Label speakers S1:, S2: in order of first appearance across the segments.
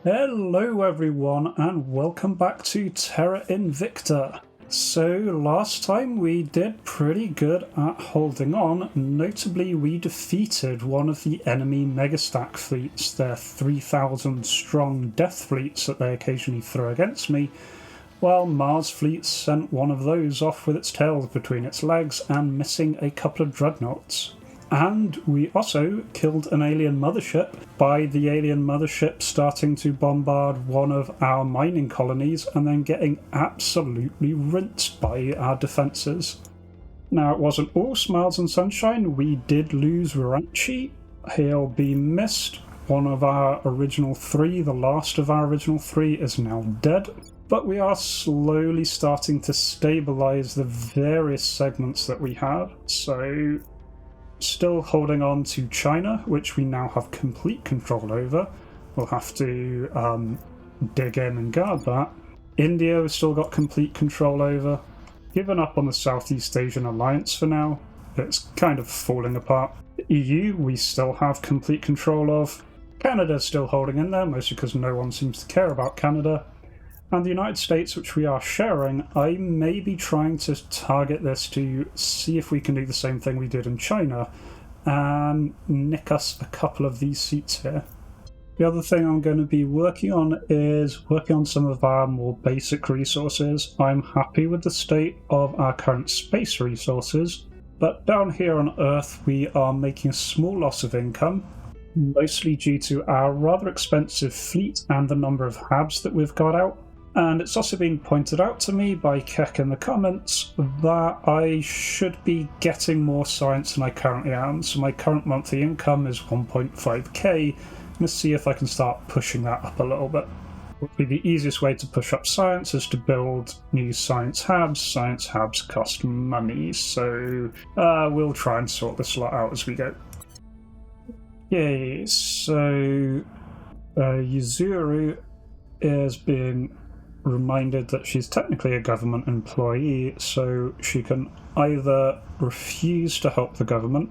S1: Hello everyone and welcome back to Terra Invicta. So last time we did pretty good at holding on, notably we defeated one of the enemy Megastack fleets, their 3,000 strong death fleets that they occasionally throw against me, while Mars fleet sent one of those off with its tail between its legs and missing a couple of dreadnoughts. And we also killed an alien mothership by the alien mothership starting to bombard one of our mining colonies and then getting absolutely rinsed by our defences. Now, it wasn't all smiles and sunshine. We did lose Ranchi. He'll be missed. One of our original three, the last of our original three, is now dead. But we are slowly starting to stabilise the various segments that we have. So still holding on to China, which we now have complete control over. We'll have to dig in and guard that. India has still got complete control over. Given up on the Southeast Asian Alliance for now. It's kind of falling apart. The EU we still have complete control of. Canada's still holding in there, mostly because no one seems to care about Canada. And the United States, which we are sharing, I may be trying to target this to see if we can do the same thing we did in China and nick us a couple of these seats here. The other thing I'm going to be working on is working on some of our more basic resources. I'm happy with the state of our current space resources, but down here on Earth we are making a small loss of income, mostly due to our rather expensive fleet and the number of HABs that we've got out. And it's also been pointed out to me by Keck in the comments that I should be getting more science than I currently am. So my current monthly income is 1.5k. Let's see if I can start pushing that up a little bit. The easiest way to push up science is to build new science hubs. Science hubs cost money, so we'll try and sort this lot out as we go. Yay, so Yuzuru is being reminded that she's technically a government employee, so she can either refuse to help the government,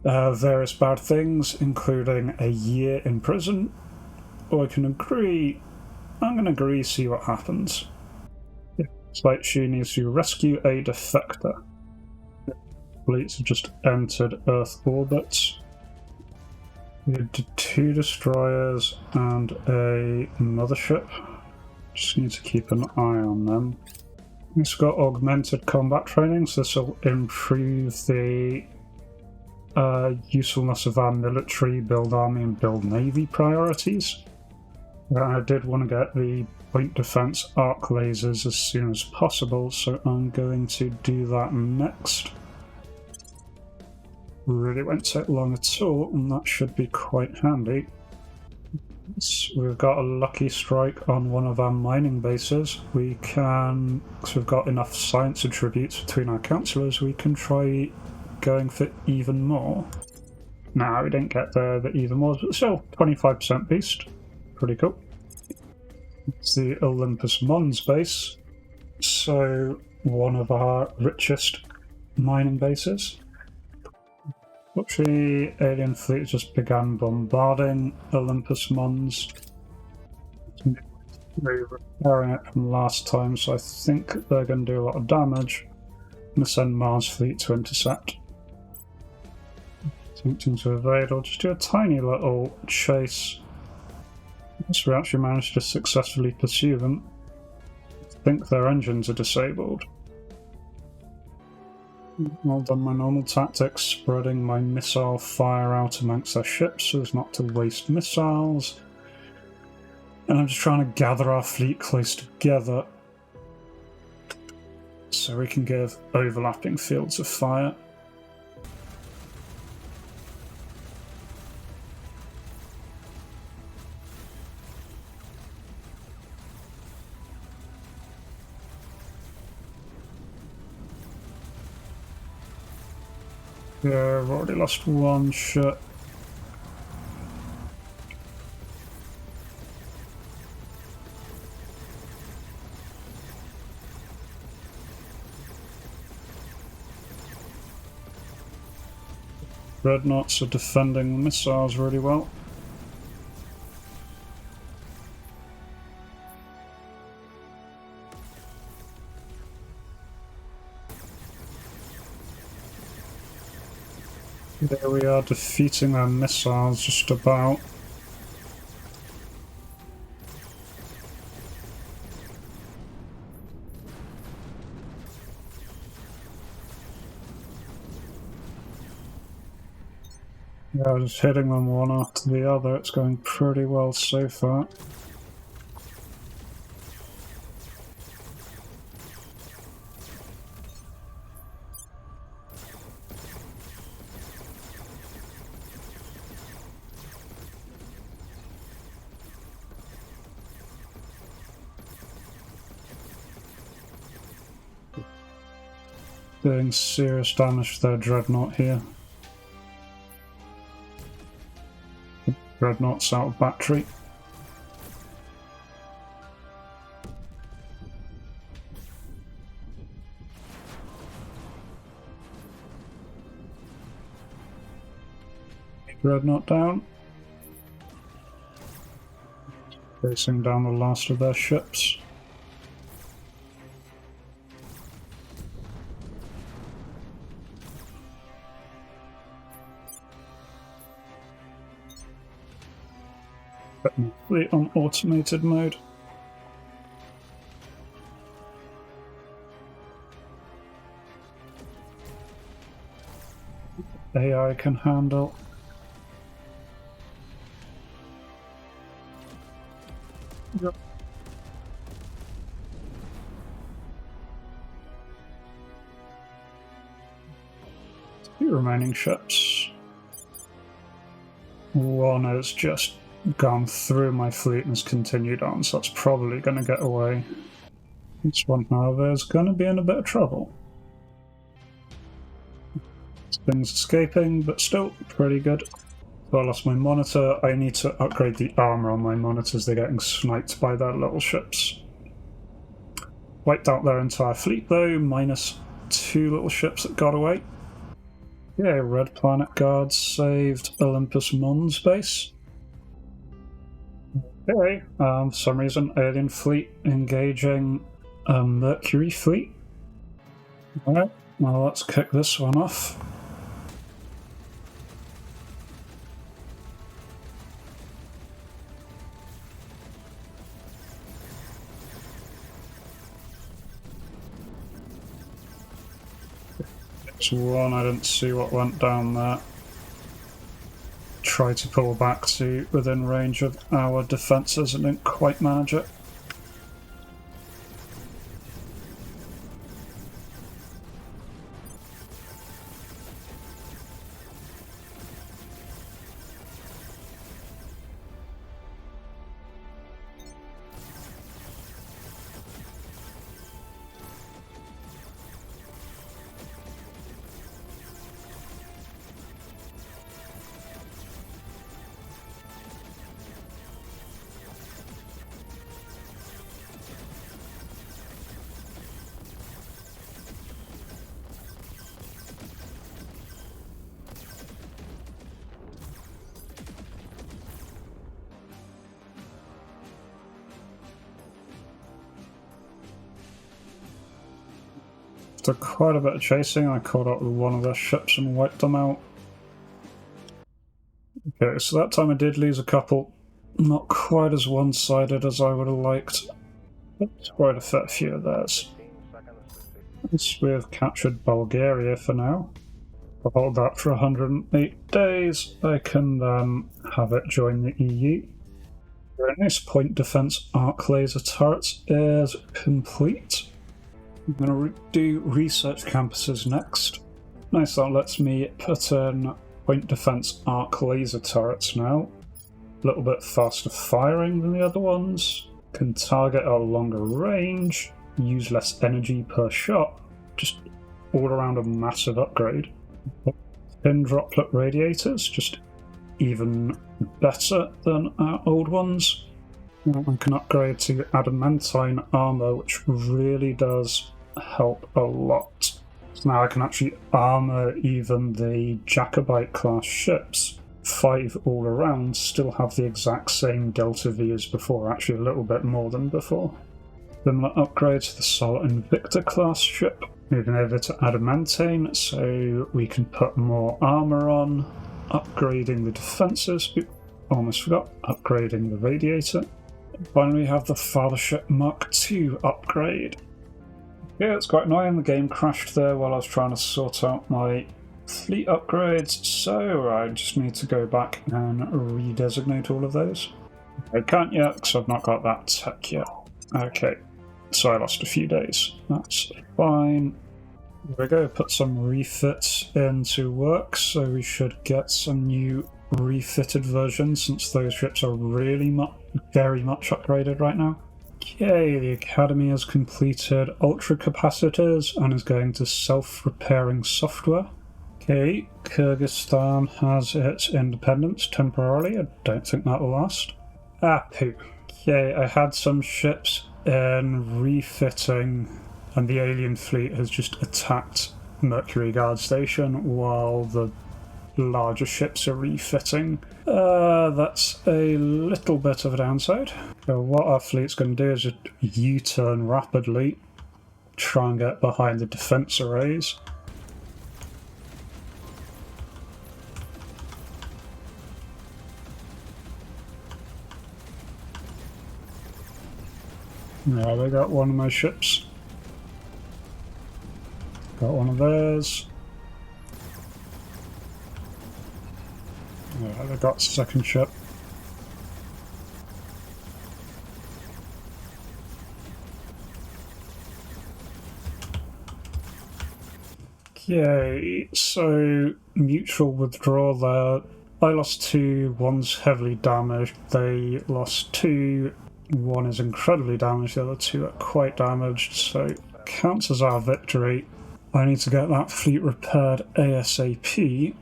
S1: various bad things, including a year in prison, or I can agree. I'm going to agree, see what happens. It's like she needs to rescue a defector. Fleets have just entered Earth orbit. We did 2 destroyers and a mothership. Just need to keep an eye on them. It's got augmented combat training, so this will improve the usefulness of our military, build army and build navy priorities. I did want to get the point defense arc lasers as soon as possible, so I'm going to do that next. Really won't take long at all, and that should be quite handy. We've got a lucky strike on one of our mining bases. We can, because we've got enough science attributes between our councillors, we can try going for even more. Nah, we didn't get the even more, but still 25% boost. Pretty cool. It's the Olympus Mons base, so one of our richest mining bases. The alien fleet just began bombarding Olympus Mons. We're repairing it from last time, so I think they're going to do a lot of damage. I'm going to send Mars fleet to intercept. Attempting to evade, or just do a tiny little chase. Yes, we actually managed to successfully pursue them. I think their engines are disabled. I've done my normal tactics, spreading my missile fire out amongst their ships so as not to waste missiles. And I'm just trying to gather our fleet close together so we can give overlapping fields of fire. Yeah, I've already lost one ship. Dreadnoughts are defending the missiles really well. There we are, defeating their missiles just about. Yeah, just hitting them one after the other. It's going pretty well so far. Doing serious damage to their dreadnought here. Dreadnought's out of battery. Dreadnought down. Chasing down the last of their ships. Fleet on automated mode. AI can handle. Yep. 2 remaining ships. One has just gone through my fleet and has continued on, so it's probably going to get away. This one, however, is going to be in a bit of trouble. Things escaping, but still pretty good. So I lost my monitor. I need to upgrade the armor on my monitors. They're getting sniped by their little ships. Wiped out their entire fleet though, minus 2 little ships that got away. Yeah, Red Planet Guards saved Olympus Mons base. Okay, for some reason, alien fleet engaging Mercury fleet. Alright, well let's kick this one off. It's one, I didn't see what went down there. Tried to pull back to within range of our defences and didn't quite manage it. After quite a bit of chasing, I caught up with one of their ships and wiped them out. Okay, so that time I did lose a couple. Not quite as one-sided as I would have liked, but quite a fair few of theirs. We have captured Bulgaria for now. I'll hold that for 108 days. I can then have it join the EU. This point defense arc laser turrets is complete. I'm going to do research campuses next. Nice, that lets me put in point defense arc laser turrets now. A little bit faster firing than the other ones. Can target at a longer range. Use less energy per shot. Just all around a massive upgrade. Thin droplet radiators, just even better than our old ones. I can upgrade to adamantine armor, which really does help a lot. So now I can actually armor even the Jacobite class ships. 5 all around, still have the exact same Delta V as before, actually a little bit more than before. Similar upgrade to the Terra Invicta class ship. Moving over to adamantine, so we can put more armor on. Upgrading the defenses. Almost forgot. Upgrading the radiator. Finally, we have the Fathership Mark II upgrade. Yeah, it's quite annoying. The game crashed there while I was trying to sort out my fleet upgrades, so I just need to go back and redesignate all of those. I can't yet because I've not got that tech yet. Okay, so I lost a few days. That's fine. There we go, put some refits into work, so we should get some new refitted versions since those ships are really very much upgraded right now. Okay, the Academy has completed ultra capacitors and is going to self-repairing software. Okay, Kyrgyzstan has its independence temporarily. I don't think that will last. Poo. Okay, I had some ships in refitting and the alien fleet has just attacked Mercury guard station while the larger ships are refitting. That's a little bit of a downside. So what our fleet's going to do is just U-turn rapidly, try and get behind the defense arrays. Yeah, they got one of my ships. Got one of theirs. Yeah, they got a second ship. Okay, so mutual withdrawal there. I lost 2, one's heavily damaged. They lost 2, one is incredibly damaged, the other 2 are quite damaged, so counts as our victory. I need to get that fleet repaired ASAP.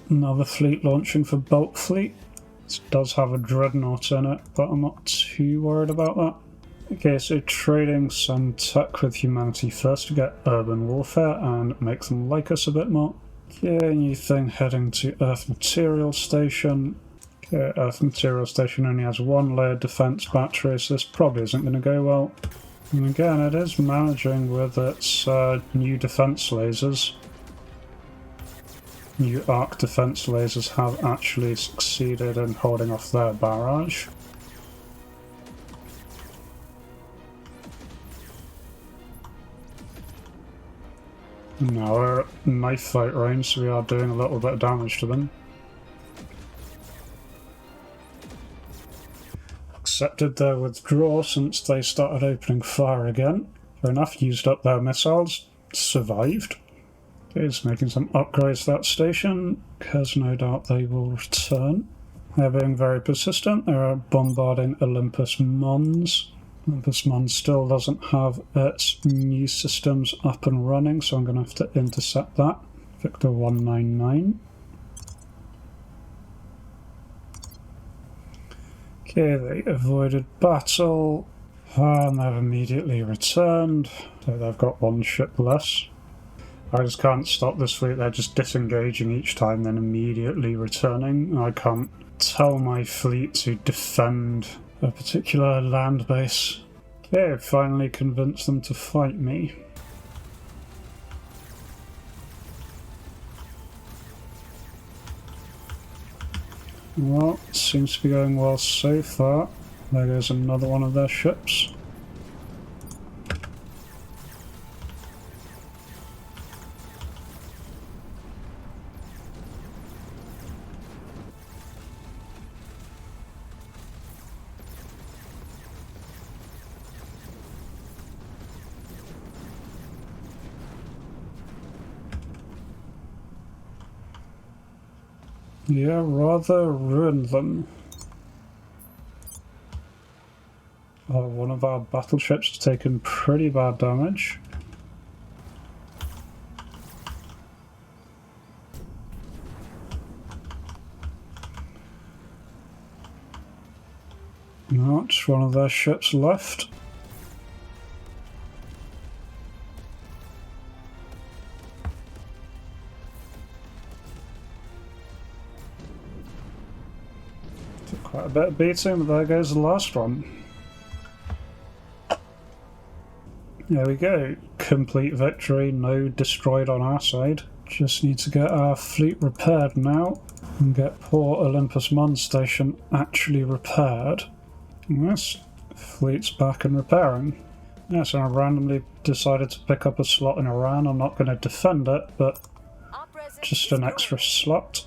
S1: Another fleet launching for Bulk Fleet. This does have a dreadnought in it, but I'm not too worried about that. Okay, so trading some tech with humanity first to get urban warfare and make them like us a bit more. Okay, new thing heading to Earth Material Station. Okay, Earth Material Station only has 1 layered defense battery, so this probably isn't going to go well. And again, it is managing with its new defense lasers. New arc defense lasers have actually succeeded in holding off their barrage. Now we're at knife fight range, so we are doing a little bit of damage to them. Accepted their withdrawal since they started opening fire again. Fair enough, used up their missiles, survived. Is making some upgrades to that station, because no doubt they will return. They're being very persistent. They're bombarding Olympus Mons. Olympus Mons still doesn't have its new systems up and running, so I'm going to have to intercept that. Victor 199. Okay, they avoided battle, and they've immediately returned. So they've got 1 ship less. I just can't stop this fleet, they're just disengaging each time, then immediately returning. I can't tell my fleet to defend a particular land base. Okay, I've finally convinced them to fight me. Well, it seems to be going well so far. There goes another one of their ships. Yeah, rather ruined them. One of our battleships has taken pretty bad damage. No, just one of their ships left. Quite a bit of beating, but there goes the last one. There we go. Complete victory, no destroyed on our side. Just need to get our fleet repaired now and get poor Olympus Mons station actually repaired. Yes, fleet's back and repairing. Yes, I randomly decided to pick up a slot in Iran. I'm not going to defend it, but just an extra slot.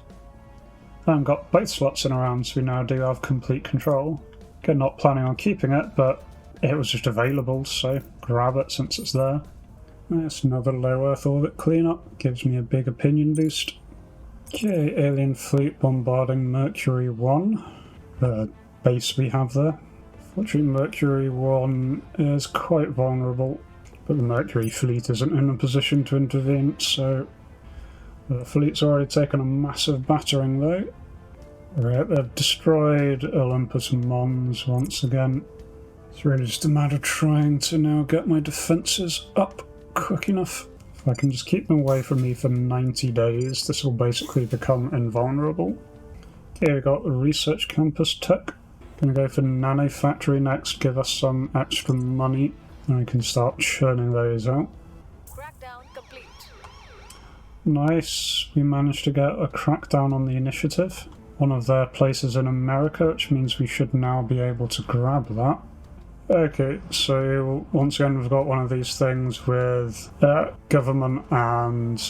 S1: I haven't got both slots in Iran, so we now do have complete control. Again, not planning on keeping it, but it was just available, so grab it since it's there. That's another low Earth orbit cleanup. Gives me a big opinion boost. Okay, alien fleet bombarding Mercury 1. The base we have there. Fortunately, Mercury 1 is quite vulnerable, but the Mercury fleet isn't in a position to intervene, so the fleet's already taken a massive battering though. Right, they've destroyed Olympus Mons once again. It's really just a matter of trying to now get my defences up quick enough. If I can just keep them away from me for 90 days, this will basically become invulnerable. Okay, we got the research campus tech. Gonna go for Nano Factory next, give us some extra money, and we can start churning those out.
S2: Crackdown complete.
S1: Nice, we managed to get a crackdown on the initiative. One of their places in America, which means we should now be able to grab that. Okay, so once again we've got one of these things with government and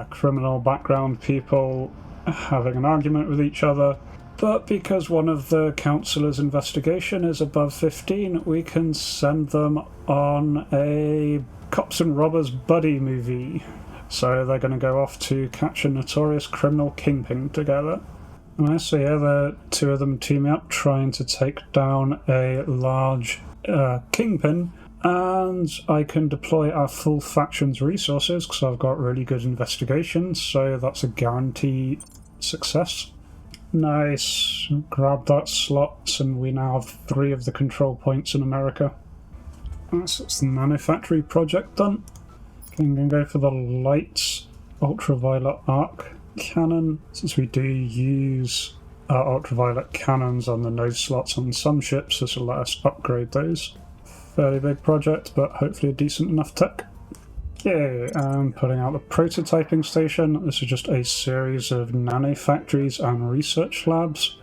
S1: criminal background people having an argument with each other. But because one of the councillors' investigation is above 15, we can send them on a cops and robbers buddy movie. So they're going to go off to catch a notorious criminal kingpin together. So yeah, the two of them team up trying to take down a large kingpin, and I can deploy our full faction's resources because I've got really good investigation, so that's a guaranteed success. Nice, grab that slot, and we now have 3 of the control points in America. So that's the Manufactory project done. Okay, I'm going to go for the light ultraviolet arc cannon, since we do use ultraviolet cannons on the node slots on some ships. This will let us upgrade those. Fairly big project, but hopefully a decent enough tech. Okay, I'm putting out the prototyping station. This is just a series of nano factories and research labs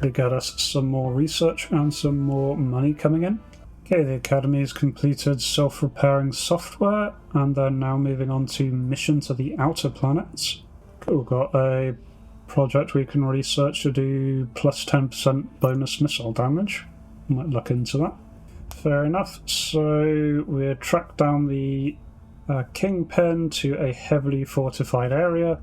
S1: to get us some more research and some more money coming in. Okay, the Academy has completed self-repairing software, and they're now moving on to mission to the outer planets. Cool, got a project we can research to do plus 10% bonus missile damage. Might look into that. Fair enough. So we tracked down the Kingpin to a heavily fortified area.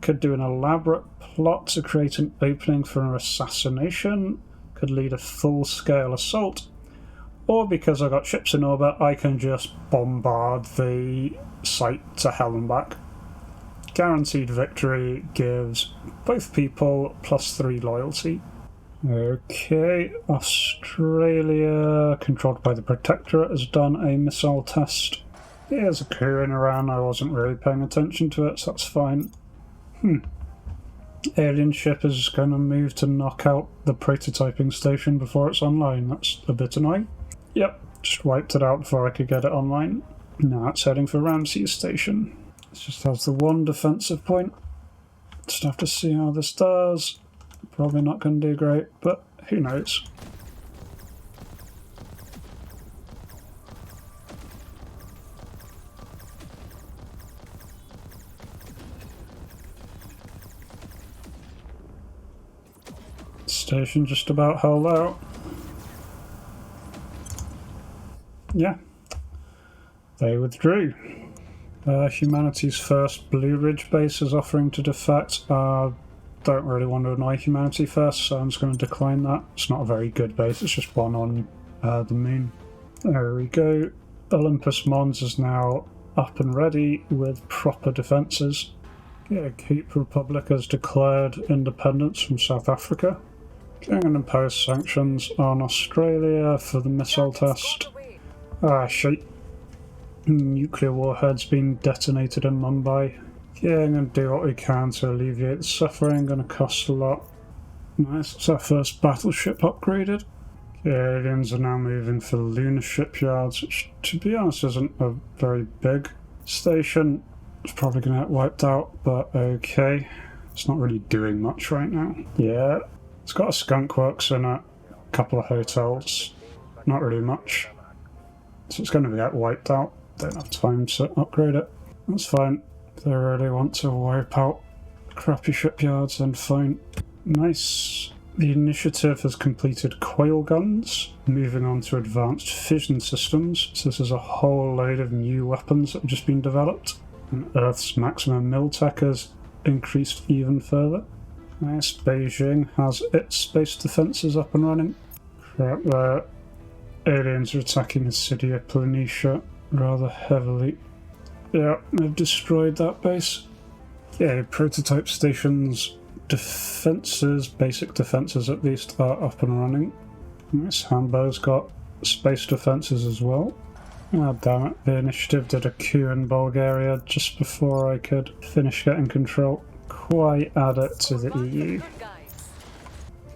S1: Could do an elaborate plot to create an opening for an assassination. Could lead a full-scale assault. Or because I got ships in orbit, I can just bombard the site to hell and back. Guaranteed victory gives both people plus 3 loyalty. Okay, Australia, controlled by the Protectorate, has done a missile test. There's a coup in Iran, I wasn't really paying attention to it, so that's fine. Alien ship is going to move to knock out the prototyping station before it's online. That's a bit annoying. Yep, just wiped it out before I could get it online. Now it's heading for Ramses station. It just has the one defensive point. Just have to see how this does. Probably not going to do great, but who knows. Station just about held out. Yeah, they withdrew. Humanity's first Blue Ridge base is offering to defect. Don't really want to annoy Humanity first, so I'm just going to decline that. It's not a very good base, it's just one on the moon. There we go. Olympus Mons is now up and ready with proper defences. Yeah, Cape Republic has declared independence from South Africa. Going to impose sanctions on Australia for the missile test. Ah, shit. Nuclear warheads being detonated in Mumbai. Yeah, I'm going to do what we can to alleviate the suffering. Going to cost a lot. Nice, it's our first battleship upgraded. The aliens are now moving for lunar shipyards, which, to be honest, isn't a very big station. It's probably going to get wiped out, but okay. It's not really doing much right now. Yeah, it's got a skunk works in it, a couple of hotels, not really much. So it's going to get wiped out. Don't have time to upgrade it. That's fine. If they really want to wipe out crappy shipyards, then fine. Nice. The initiative has completed coil guns, moving on to advanced fission systems. So this is a whole load of new weapons that have just been developed. And Earth's maximum mil tech has increased even further. Nice. Beijing has its space defences up and running. Crap, there. Aliens are attacking the city of Planitia rather heavily. Yeah, they've destroyed that base. Yeah, prototype stations, defences, basic defences at least, are up and running. Nice. Hambo's got space defences as well. Ah, damn it. The initiative did a coup in Bulgaria just before I could finish getting control. Quite add it to the EU.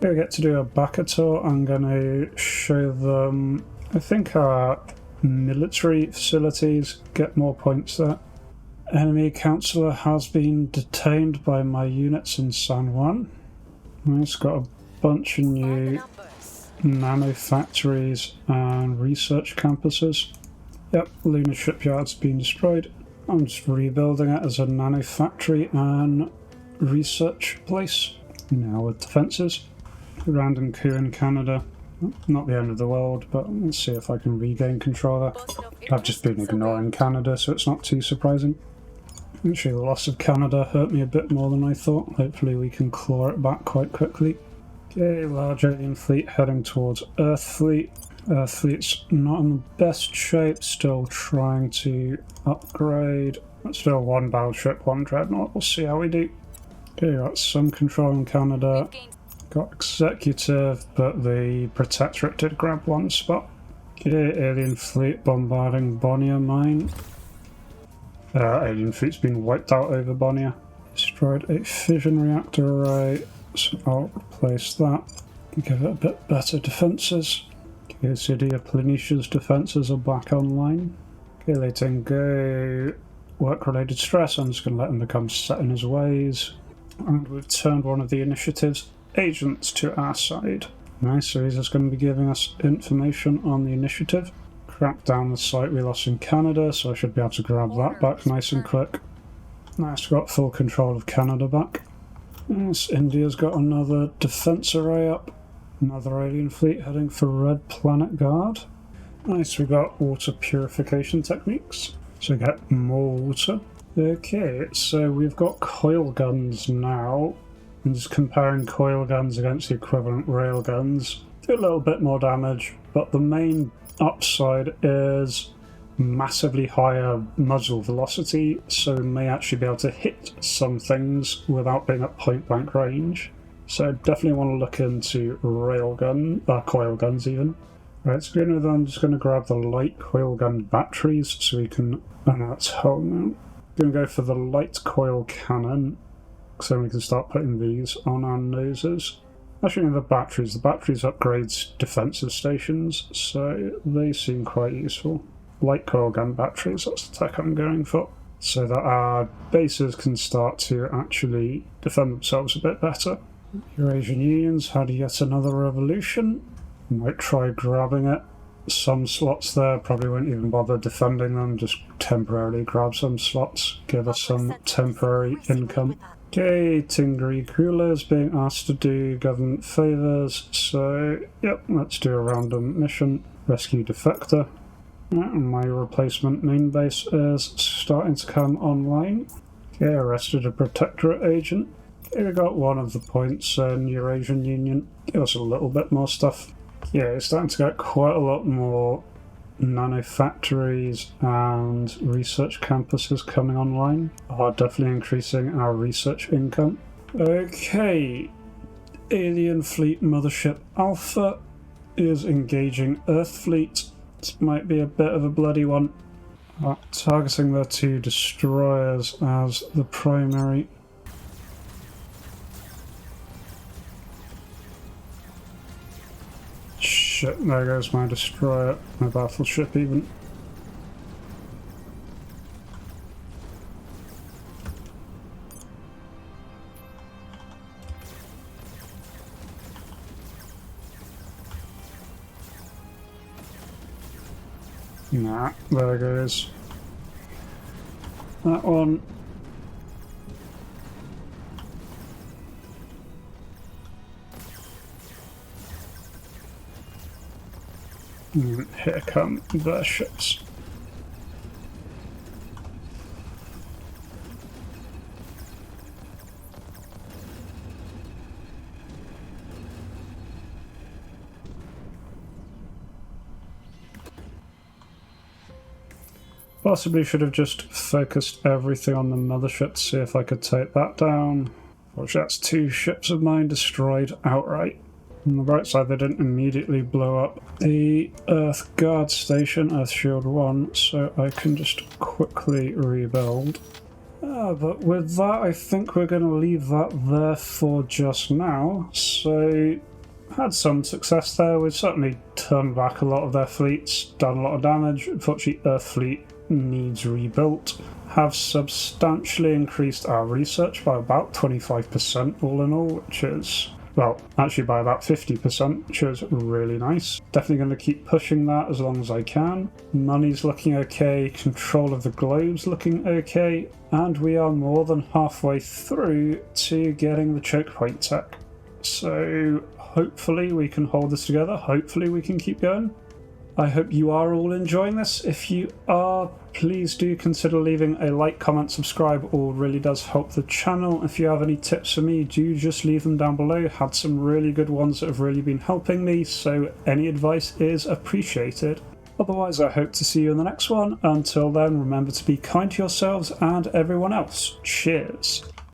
S1: Okay, we get to do a backer tour. I'm going to show them, I think, our military facilities get more points there. Enemy councillor has been detained by my units in San Juan. It's got a bunch of new nano factories and research campuses. Yep, lunar shipyard's been destroyed. I'm just rebuilding it as a nano factory and research place. Now with defences. Random coup in Canada. Not the end of the world, but let's see if I can regain control there. I've just been ignoring Canada, so it's not too surprising. Actually, the loss of Canada hurt me a bit more than I thought. Hopefully we can claw it back quite quickly. Okay, large alien fleet heading towards Earth fleet. Earth fleet's not in the best shape, still trying to upgrade. Still one battleship, one dreadnought. We'll see how we do. Okay, got some control in Canada. Got executive, but the Protectorate did grab one spot. Okay, alien fleet bombarding Bonia mine. Alien fleet's been wiped out over Bonia. Destroyed a fission reactor array, so I'll replace that. Give it a bit better defences. Okay, city of Planetia's defences are back online. Okay, letting go work-related stress. I'm just going to let him become set in his ways. And we've turned one of the initiative's agents to our side. Nice, so he's just going to be giving us information on the initiative. Crack down the site we lost in Canada, so I should be able to grab that back nice and quick. Nice, got full control of Canada back. Nice, India's got another defence array up. Another alien fleet heading for Red Planet Guard. Nice, we got water purification techniques, so we get more water. Okay, so we've got coil guns now. I'm just comparing coil guns against the equivalent rail guns. Do a little bit more damage, but the main upside is massively higher muzzle velocity, so we may actually be able to hit some things without being at point blank range. So definitely want to look into coil guns even. Right, to begin with, I'm just going to grab the light coil gun batteries so we can... Oh no, it's home now. Going to go for the light coil cannon, so we can start putting these on our noses. Actually, the batteries upgrades defensive stations, so they seem quite useful. Light coil gun batteries, that's the tech I'm going for, so that our bases can start to actually defend themselves a bit better. Eurasian Union's had yet another revolution. Might try grabbing it. Some slots there, probably won't even bother defending them, just temporarily grab some slots, give us some temporary income. Okay, Tingri Kula is being asked to do government favours, so yep, let's do a random mission. Rescue Defector. And my replacement main base is starting to come online. Okay, arrested a Protectorate agent. Okay, we got one of the points in Eurasian Union. Give us a little bit more stuff. Yeah, it's starting to get quite a lot more nano factories and research campuses coming online. Are definitely increasing our research income. Okay, Alien Fleet Mothership Alpha is engaging Earth Fleet. This might be a bit of a bloody one. Targeting their two destroyers as the primary. shit, there goes my destroyer, my battleship even. Nah, there goes that one. And here come their ships. Possibly should have just focused everything on the mothership to see if I could take that down. Which that's 2 ships of mine destroyed outright. On the bright side, they didn't immediately blow up the Earth Guard Station, Earth Shield 1, so I can just quickly rebuild. But with that, I think we're going to leave that there for just now. So, had some success there. We've certainly turned back a lot of their fleets, done a lot of damage. Unfortunately, Earth fleet needs rebuilt. Have substantially increased our research by about 25% all in all, which is... well, actually by about 50%, which is really nice. Definitely going to keep pushing that as long as I can. Money's looking okay, control of the globe's looking okay, and we are more than halfway through to getting the choke point tech. So hopefully we can hold this together, hopefully we can keep going. I hope you are all enjoying this. If you are, please do consider leaving a like, comment, subscribe. All really does help the channel. If you have any tips for me, do just leave them down below. Had some really good ones that have really been helping me, so any advice is appreciated. Otherwise, I hope to see you in the next one. Until then, remember to be kind to yourselves and everyone else. Cheers.